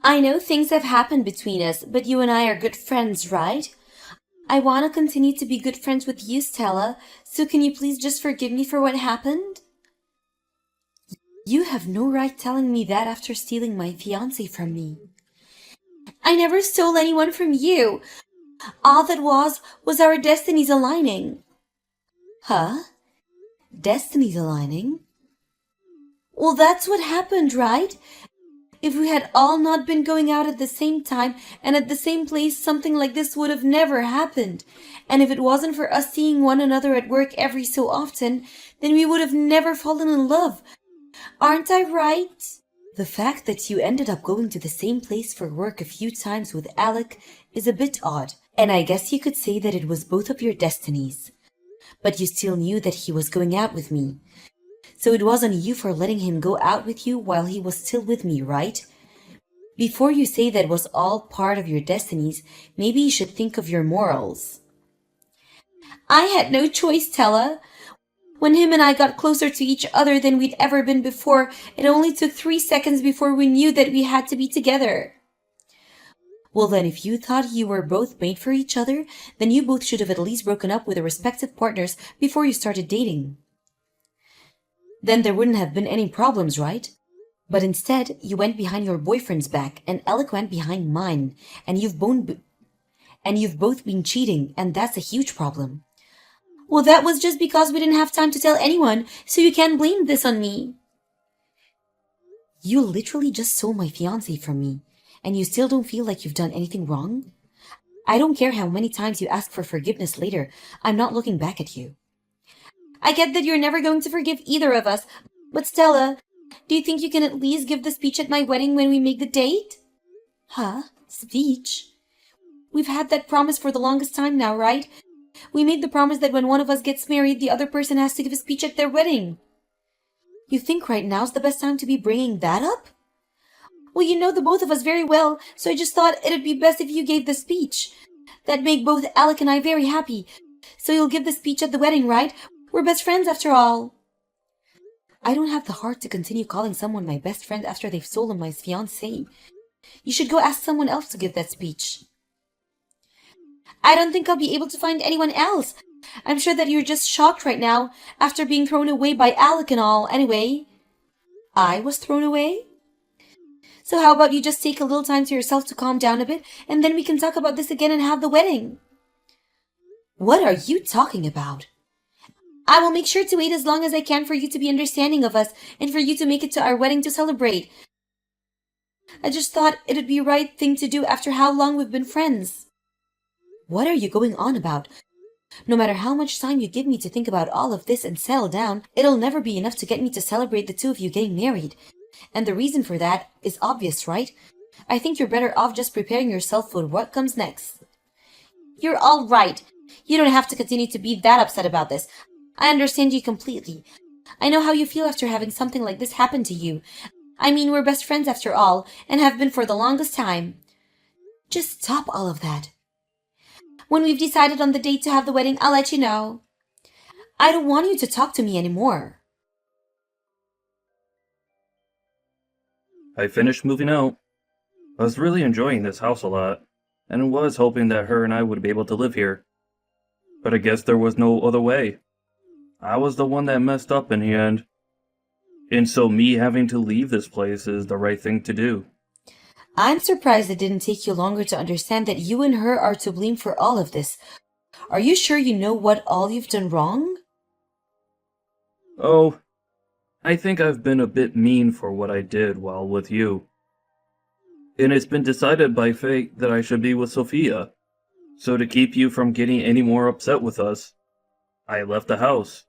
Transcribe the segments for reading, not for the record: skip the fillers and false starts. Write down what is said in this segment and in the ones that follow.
I know things have happened between us, but you and I are good friends, right? I want to continue to be good friends with you, Stella, so can you please just forgive me for what happened? You have no right telling me that after stealing my fiancé from me. I never stole anyone from you. All that was our destinies aligning. Huh? Destinies aligning? Well, that's what happened, right? If we had all not been going out at the same time and at the same place, something like this would have never happened. And if it wasn't for us seeing one another at work every so often, then we would have never fallen in love. Aren't I right? The fact that you ended up going to the same place for work a few times with Alec is a bit odd, and I guess you could say that it was both of your destinies. But you still knew that he was going out with me. So it was on you for letting him go out with you while he was still with me, right? Before you say that was all part of your destinies, maybe you should think of your morals. I had no choice, Tella. When him and I got closer to each other than we'd ever been before, it only took 3 seconds before we knew that we had to be together. Well then, if you thought you were both made for each other, then you both should have at least broken up with your respective partners before you started dating. Then there wouldn't have been any problems, right? But instead, you went behind your boyfriend's back, and Alec went behind mine, and you've both been cheating, and that's a huge problem. Well, that was just because we didn't have time to tell anyone, so you can't blame this on me. You literally just stole my fiancé from me, and you still don't feel like you've done anything wrong? I don't care how many times you ask for forgiveness later, I'm not looking back at you. I get that you're never going to forgive either of us, but Stella, do you think you can at least give the speech at my wedding when we make the date? Huh? Speech? We've had that promise for the longest time now, right? We made the promise that when one of us gets married, the other person has to give a speech at their wedding. You think right now's the best time to be bringing that up? Well, you know the both of us very well, so I just thought it'd be best if you gave the speech. That'd make both Alec and I very happy. So you'll give the speech at the wedding, right? We're best friends after all. I don't have the heart to continue calling someone my best friend after they've stolen my fiancé. You should go ask someone else to give that speech. I don't think I'll be able to find anyone else. I'm sure that you're just shocked right now, after being thrown away by Alec and all, anyway. I was thrown away? So how about you just take a little time to yourself to calm down a bit, and then we can talk about this again and have the wedding. What are you talking about? I will make sure to wait as long as I can for you to be understanding of us and for you to make it to our wedding to celebrate. I just thought it would be the right thing to do after how long we've been friends. What are you going on about? No matter how much time you give me to think about all of this and settle down, it'll never be enough to get me to celebrate the two of you getting married. And the reason for that is obvious, right? I think you're better off just preparing yourself for what comes next. You're all right. You don't have to continue to be that upset about this. I understand you completely. I know how you feel after having something like this happen to you. I mean, we're best friends after all, and have been for the longest time. Just stop all of that. When we've decided on the date to have the wedding, I'll let you know. I don't want you to talk to me anymore. I finished moving out. I was really enjoying this house a lot, and was hoping that her and I would be able to live here. But I guess there was no other way. I was the one that messed up in the end. And so me having to leave this place is the right thing to do. I'm surprised it didn't take you longer to understand that you and her are to blame for all of this. Are you sure you know what all you've done wrong? Oh, I think I've been a bit mean for what I did while with you. And it's been decided by fate that I should be with Sophia. So to keep you from getting any more upset with us, I left the house.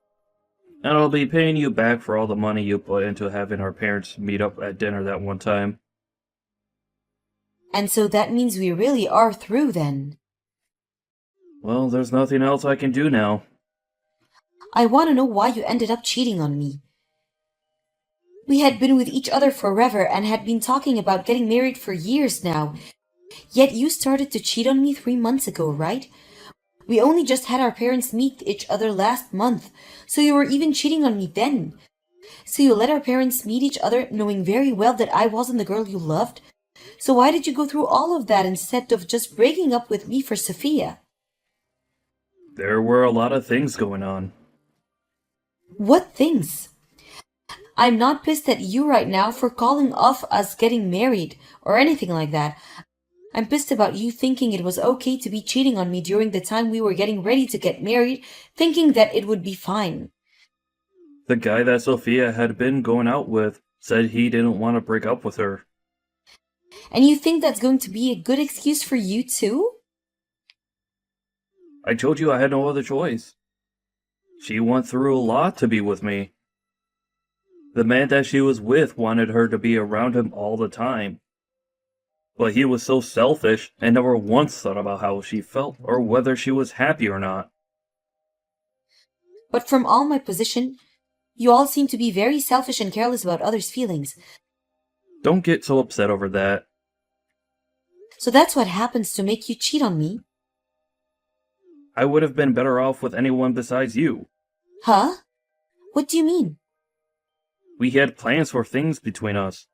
And I'll be paying you back for all the money you put into having our parents meet up at dinner that one time. And so that means we really are through then. Well, there's nothing else I can do now. I want to know why you ended up cheating on me. We had been with each other forever and had been talking about getting married for years now. Yet you started to cheat on me 3 months ago, right? We only just had our parents meet each other last month, so you were even cheating on me then. So you let our parents meet each other knowing very well that I wasn't the girl you loved? So why did you go through all of that instead of just breaking up with me for Sophia? There were a lot of things going on. What things? I'm not pissed at you right now for calling off us getting married or anything like that. I'm pissed about you thinking it was okay to be cheating on me during the time we were getting ready to get married, thinking that it would be fine. The guy that Sophia had been going out with said he didn't want to break up with her. And you think that's going to be a good excuse for you too? I told you I had no other choice. She went through a lot to be with me. The man that she was with wanted her to be around him all the time. But he was so selfish and never once thought about how she felt or whether she was happy or not. But from all my position, you all seem to be very selfish and careless about others' feelings. Don't get so upset over that. So that's what happens to make you cheat on me? I would have been better off with anyone besides you. Huh? What do you mean? We had plans for things between us.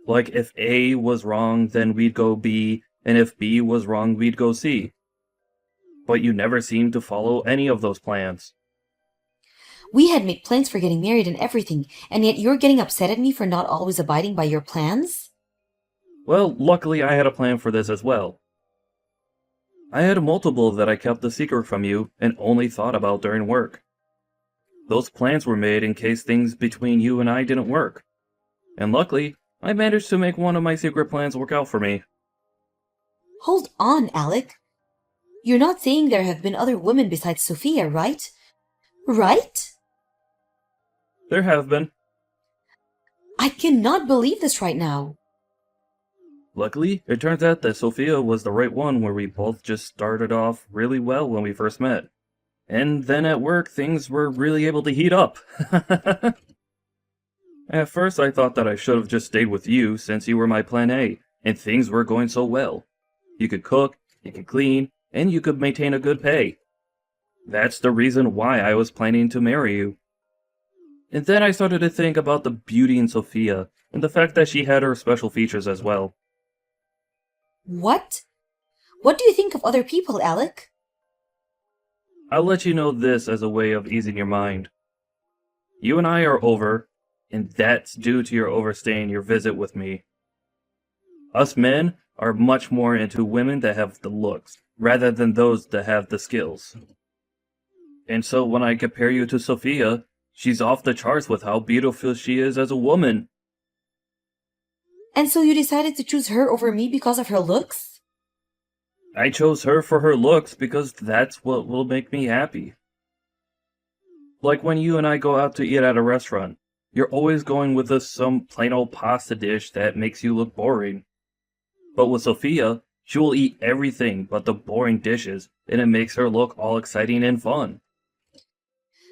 Like if A was wrong, then we'd go B, and if B was wrong, we'd go C. But you never seemed to follow any of those plans. We had made plans for getting married and everything, and yet you're getting upset at me for not always abiding by your plans? Well, luckily I had a plan for this as well. I had multiple that I kept a secret from you and only thought about during work. Those plans were made in case things between you and I didn't work. And luckily, I managed to make one of my secret plans work out for me. Hold on, Alec. You're not saying there have been other women besides Sophia, right? Right? There have been. I cannot believe this right now. Luckily, it turns out that Sophia was the right one where we both just started off really well when we first met. And then at work, things were really able to heat up. At first, I thought that I should have just stayed with you since you were my plan A, and things were going so well. You could cook, you could clean, and you could maintain a good pay. That's the reason why I was planning to marry you. And then I started to think about the beauty in Sophia, and the fact that she had her special features as well. What? What do you think of other people, Alec? I'll let you know this as a way of easing your mind. You and I are over, and that's due to your overstaying your visit with me. Us men are much more into women that have the looks, rather than those that have the skills. And so when I compare you to Sophia, she's off the charts with how beautiful she is as a woman. And so you decided to choose her over me because of her looks? I chose her for her looks because that's what will make me happy. Like when you and I go out to eat at a restaurant, you're always going with us some plain old pasta dish that makes you look boring. But with Sophia, she will eat everything but the boring dishes, and it makes her look all exciting and fun.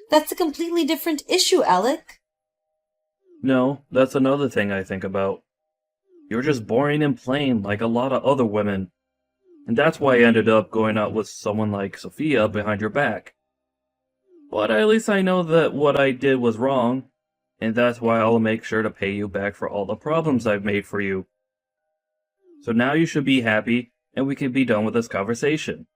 That's a completely different issue, Alec. No, that's another thing I think about. You're just boring and plain like a lot of other women. And that's why I ended up going out with someone like Sophia behind your back. But at least I know that what I did was wrong, and that's why I'll make sure to pay you back for all the problems I've made for you. So now you should be happy, and we can be done with this conversation.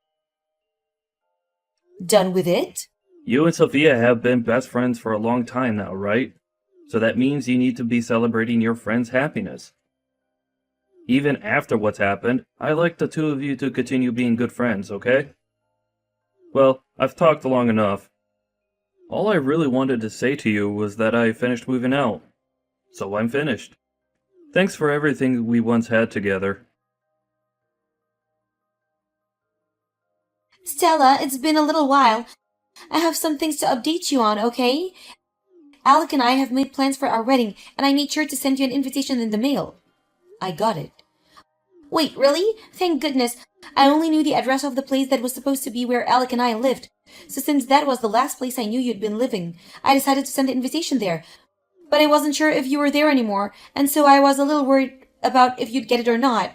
Done with it? You and Sophia have been best friends for a long time now, right? So that means you need to be celebrating your friend's happiness. Even after what's happened, I like the two of you to continue being good friends, okay? Well, I've talked long enough. All I really wanted to say to you was that I finished moving out. So I'm finished. Thanks for everything we once had together. Stella, it's been a little while. I have some things to update you on, okay? Alec and I have made plans for our wedding, and I made sure to send you an invitation in the mail. I got it. Wait, really? Thank goodness. I only knew the address of the place that was supposed to be where Alec and I lived. So since that was the last place I knew you'd been living, I decided to send the invitation there. But I wasn't sure if you were there anymore, and so I was a little worried about if you'd get it or not.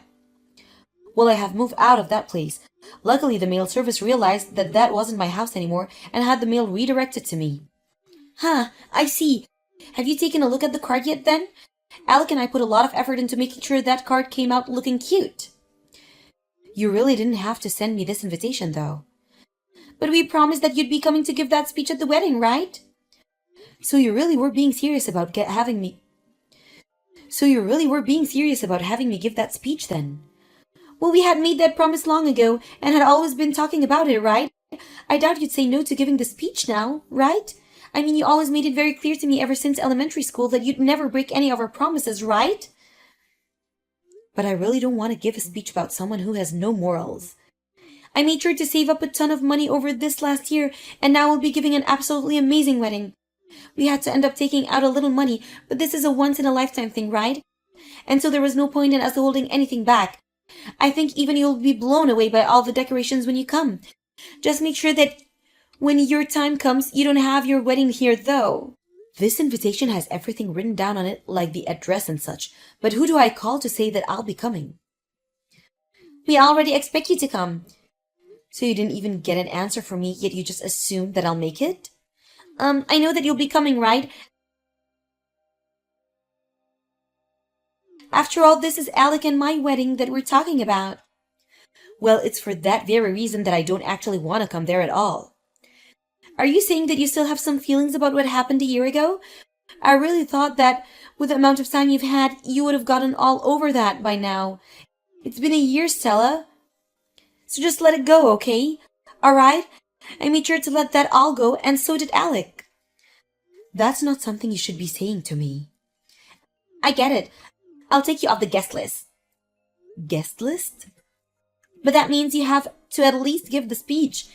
Well, I have moved out of that place. Luckily, the mail service realized that that wasn't my house anymore and had the mail redirected to me. Huh, I see. Have you taken a look at the card yet then? Alec and I put a lot of effort into making sure that card came out looking cute. You really didn't have to send me this invitation, though. But we promised that you'd be coming to give that speech at the wedding, right? So you really were being serious about having me give that speech then? Well, we had made that promise long ago and had always been talking about it, right? I doubt you'd say no to giving the speech now, right? I mean, you always made it very clear to me ever since elementary school that you'd never break any of our promises, right? But I really don't want to give a speech about someone who has no morals. I made sure to save up a ton of money over this last year, and now we'll be giving an absolutely amazing wedding. We had to end up taking out a little money, but this is a once-in-a-lifetime thing, right? And so there was no point in us holding anything back. I think even you'll be blown away by all the decorations when you come. Just make sure that when your time comes, you don't have your wedding here, though. This invitation has everything written down on it, like the address and such, but who do I call to say that I'll be coming? We already expect you to come. So you didn't even get an answer from me, yet you just assumed that I'll make it? I know that you'll be coming, right? After all, this is Alec and my wedding that we're talking about. Well, it's for that very reason that I don't actually want to come there at all. Are you saying that you still have some feelings about what happened a year ago? I really thought that with the amount of time you've had, you would have gotten all over that by now. It's been a year, Stella. So just let it go, okay? All right? I made sure to let that all go, and so did Alec. That's not something you should be saying to me. I get it. I'll take you off the guest list. Guest list? But that means you have to at least give the speech.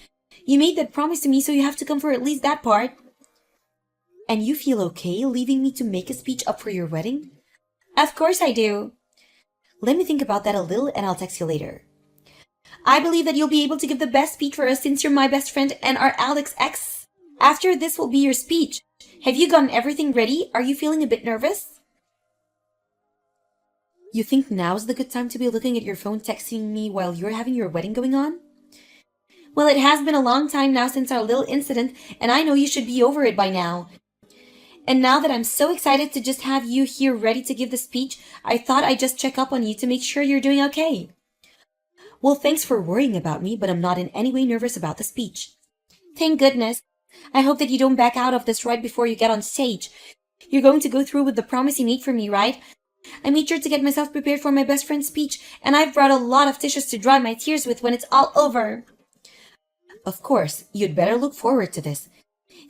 You made that promise to me, so you have to come for at least that part. And you feel okay leaving me to make a speech up for your wedding? Of course I do. Let me think about that a little and I'll text you later. I believe that you'll be able to give the best speech for us since you're my best friend and are Alec's ex. After this will be your speech. Have you gotten everything ready? Are you feeling a bit nervous? You think now's the good time to be looking at your phone texting me while you're having your wedding going on? Well, it has been a long time now since our little incident, and I know you should be over it by now. And now that I'm so excited to just have you here ready to give the speech, I thought I'd just check up on you to make sure you're doing okay. Well, thanks for worrying about me, but I'm not in any way nervous about the speech. Thank goodness. I hope that you don't back out of this right before you get on stage. You're going to go through with the promise you made for me, right? I made sure to get myself prepared for my best friend's speech, and I've brought a lot of tissues to dry my tears with when it's all over. Of course, you'd better look forward to this.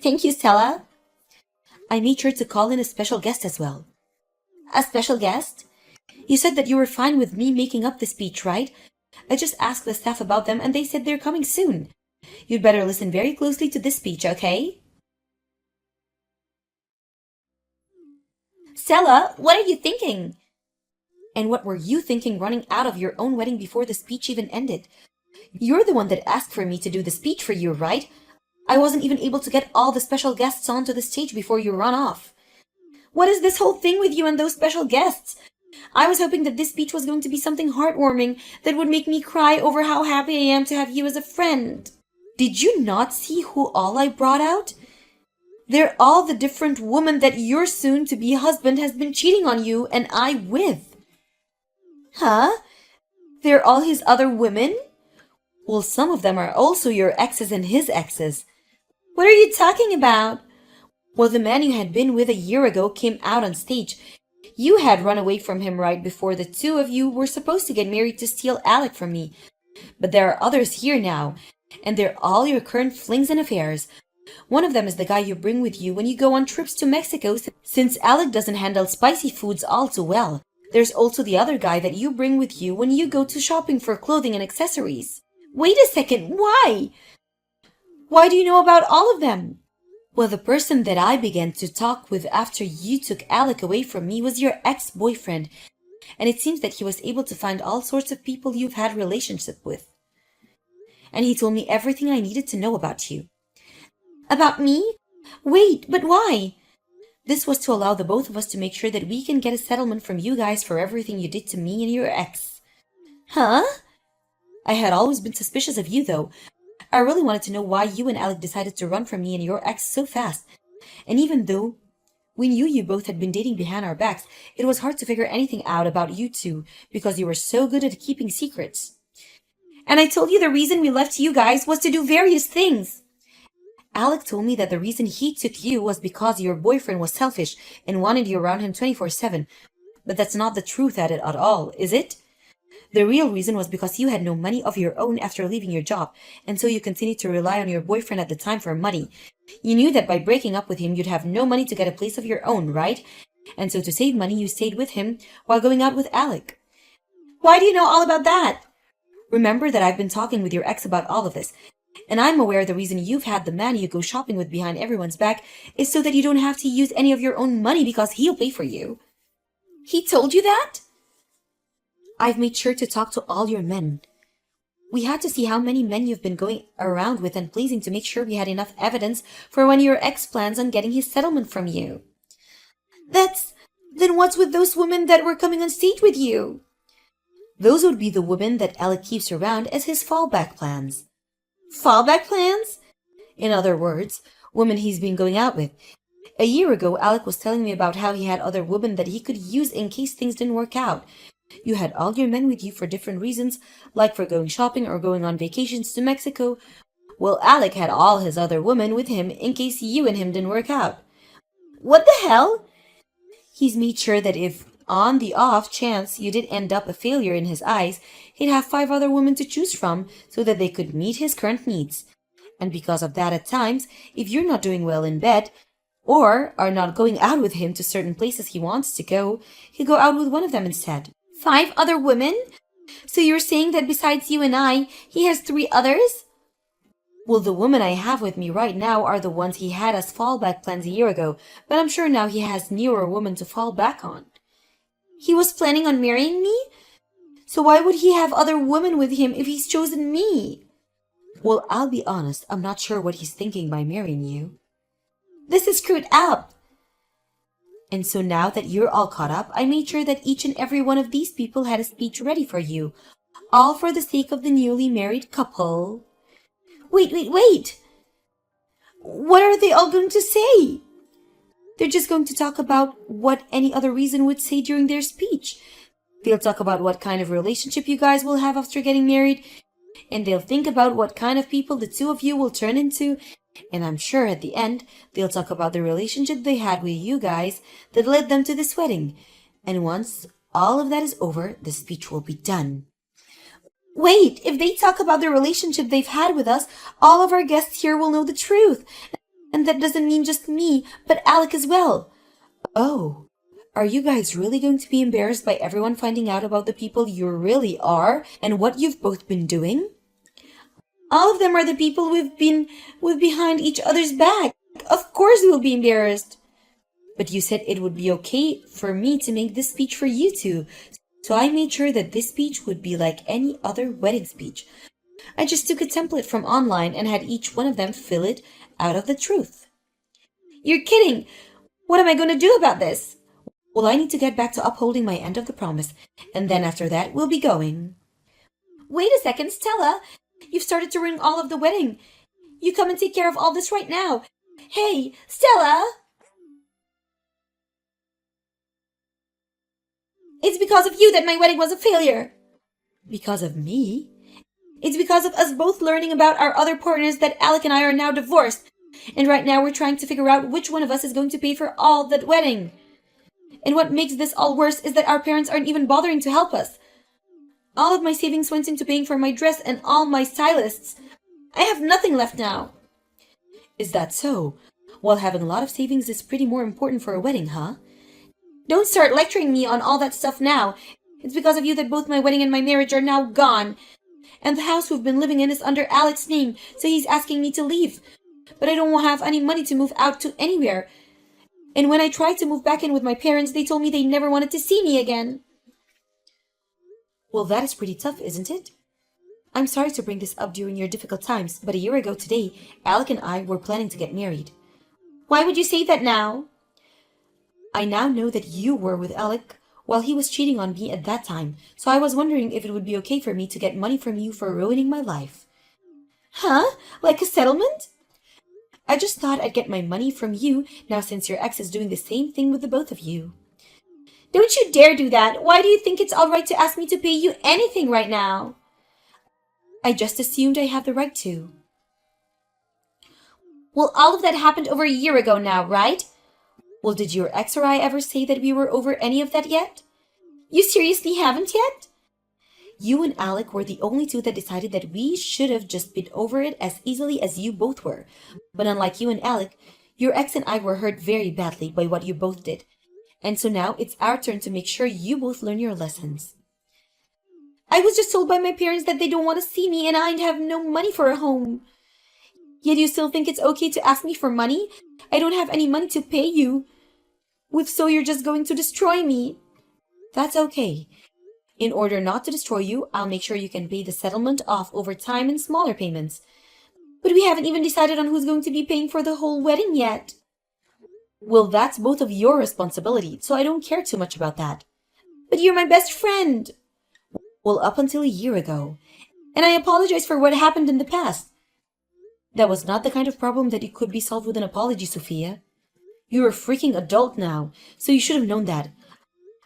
Thank you, Stella. I made sure to call in a special guest as well. A special guest? You said that you were fine with me making up the speech, right? I just asked the staff about them and they said they're coming soon. You'd better listen very closely to this speech, okay? Stella, what are you thinking? And what were you thinking running out of your own wedding before the speech even ended? You're the one that asked for me to do the speech for you, right? I wasn't even able to get all the special guests onto the stage before you run off. What is this whole thing with you and those special guests? I was hoping that this speech was going to be something heartwarming that would make me cry over how happy I am to have you as a friend. Did you not see who all I brought out? They're all the different women that your soon-to-be husband has been cheating on you and I with. Huh? They're all his other women? Well, some of them are also your exes and his exes. What are you talking about? Well, the man you had been with a year ago came out on stage. You had run away from him right before the two of you were supposed to get married to steal Alec from me. But there are others here now, and they're all your current flings and affairs. One of them is the guy you bring with you when you go on trips to Mexico, since Alec doesn't handle spicy foods all too well. There's also the other guy that you bring with you when you go to shopping for clothing and accessories. Wait a second, why? Why do you know about all of them? Well, the person that I began to talk with after you took Alec away from me was your ex-boyfriend, and it seems that he was able to find all sorts of people you've had relationship with. And he told me everything I needed to know about you. About me? Wait, but why? This was to allow the both of us to make sure that we can get a settlement from you guys for everything you did to me and your ex. Huh? I had always been suspicious of you, though. I really wanted to know why you and Alec decided to run from me and your ex so fast. And even though We knew you both had been dating behind our backs. It was hard to figure anything out about you two because you were so good at keeping secrets. And I told you the reason we left you guys was to do various things. Alec told me that the reason he took you was because your boyfriend was selfish and wanted you around him 24/7. But that's not the truth at it at all, is it? The real reason was because you had no money of your own after leaving your job, and so you continued to rely on your boyfriend at the time for money. You knew that by breaking up with him, you'd have no money to get a place of your own, right? And so to save money, you stayed with him while going out with Alec. Why do you know all about that? Remember that I've been talking with your ex about all of this, and I'm aware the reason you've had the man you go shopping with behind everyone's back is so that you don't have to use any of your own money because he'll pay for you. He told you that? I've made sure to talk to all your men. We had to see how many men you've been going around with and pleasing to make sure we had enough evidence for when your ex plans on getting his settlement from you. Then what's with those women that were coming on stage with you? Those would be the women that Alec keeps around as his fallback plans. Fallback plans? In other words, women he's been going out with. A year ago, Alec was telling me about how he had other women that he could use in case things didn't work out. You had all your men with you for different reasons, like for going shopping or going on vacations to Mexico. Well, Alec had all his other women with him in case you and him didn't work out. What the hell? He's made sure that if, on the off chance you did end up a failure in his eyes, he'd have 5 other women to choose from so that they could meet his current needs. And because of that, at times, if you're not doing well in bed, or are not going out with him to certain places he wants to go, he'll go out with one of them instead. 5 other women? So you're saying that besides you and I, he has 3 others? Well, the women I have with me right now are the ones he had as fallback plans a year ago, but I'm sure now he has newer women to fall back on. He was planning on marrying me? So why would he have other women with him if he's chosen me? Well, I'll be honest, I'm not sure what he's thinking by marrying you. This is screwed up. And so now that you're all caught up, I made sure that each and every one of these people had a speech ready for you, all for the sake of the newly married couple. Wait! What are they all going to say? They're just going to talk about what any other reason would say during their speech. They'll talk about what kind of relationship you guys will have after getting married, and they'll think about what kind of people the 2 of you will turn into, and I'm sure at the end, they'll talk about the relationship they had with you guys that led them to this wedding. And once all of that is over, the speech will be done. Wait, if they talk about the relationship they've had with us, all of our guests here will know the truth. And that doesn't mean just me, but Alec as well. Oh, are you guys really going to be embarrassed by everyone finding out about the people you really are and what you've both been doing? All of them are the people we've been with behind each other's back. Of course we'll be embarrassed. But you said it would be okay for me to make this speech for you two. So I made sure that this speech would be like any other wedding speech. I just took a template from online and had each one of them fill it out of the truth. You're kidding! What am I going to do about this? Well, I need to get back to upholding my end of the promise, and then after that we'll be going. Wait a second, Stella! You've started to ruin all of the wedding. You come and take care of all this right now. Hey, Stella! It's because of you that my wedding was a failure. Because of me? It's because of us both learning about our other partners that Alec and I are now divorced. And right now we're trying to figure out which one of us is going to pay for all that wedding. And what makes this all worse is that our parents aren't even bothering to help us. All of my savings went into paying for my dress and all my stylists. I have nothing left now. Is that so? Well, having a lot of savings is pretty more important for a wedding, huh? Don't start lecturing me on all that stuff now. It's because of you that both my wedding and my marriage are now gone. And the house we've been living in is under Alec's name, so he's asking me to leave. But I don't have any money to move out to anywhere. And when I tried to move back in with my parents, they told me they never wanted to see me again. Well, that is pretty tough, isn't it? I'm sorry to bring this up during your difficult times, but a year ago today, Alec and I were planning to get married. Why would you say that now? I now know that you were with Alec while he was cheating on me at that time, so I was wondering if it would be okay for me to get money from you for ruining my life. Huh? Like a settlement? I just thought I'd get my money from you now since your ex is doing the same thing with the both of you. Don't you dare do that! Why do you think it's all right to ask me to pay you anything right now? I just assumed I have the right to. Well, all of that happened over a year ago now, right? Well, did your ex or I ever say that we were over any of that yet? You seriously haven't yet? You and Alec were the only two that decided that we should have just been over it as easily as you both were. But unlike you and Alec, your ex and I were hurt very badly by what you both did. And so now it's our turn to make sure you both learn your lessons. I was just told by my parents that they don't want to see me and I'd have no money for a home. Yet you still think it's okay to ask me for money? I don't have any money to pay you. With so you're just going to destroy me. That's okay. In order not to destroy you, I'll make sure you can pay the settlement off over time in smaller payments. But we haven't even decided on who's going to be paying for the whole wedding yet. Well, that's both of your responsibility, so I don't care too much about that. But you're my best friend. Well, up until a year ago. And I apologize for what happened in the past. That was not the kind of problem that it could be solved with an apology, Sophia. You're a freaking adult now, so you should have known that.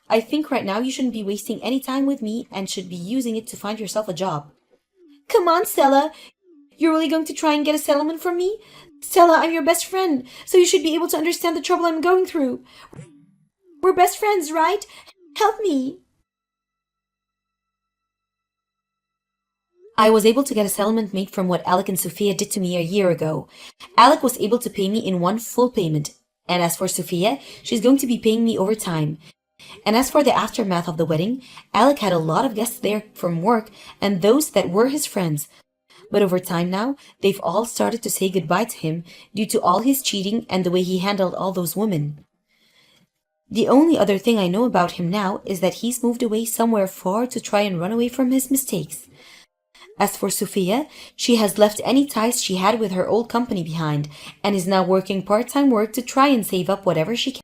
I think right now you shouldn't be wasting any time with me and should be using it to find yourself a job. Come on, Stella. You're really going to try and get a settlement from me? Stella, I'm your best friend, so you should be able to understand the trouble I'm going through. We're best friends, right? Help me. I was able to get a settlement made from what Alec and Sophia did to me a year ago. Alec was able to pay me in one full payment. And as for Sophia, she's going to be paying me over time. And as for the aftermath of the wedding, Alec had a lot of guests there from work and those that were his friends. But over time now, they've all started to say goodbye to him due to all his cheating and the way he handled all those women. The only other thing I know about him now is that he's moved away somewhere far to try and run away from his mistakes. As for Sophia, she has left any ties she had with her old company behind and is now working part-time work to try and save up whatever she can.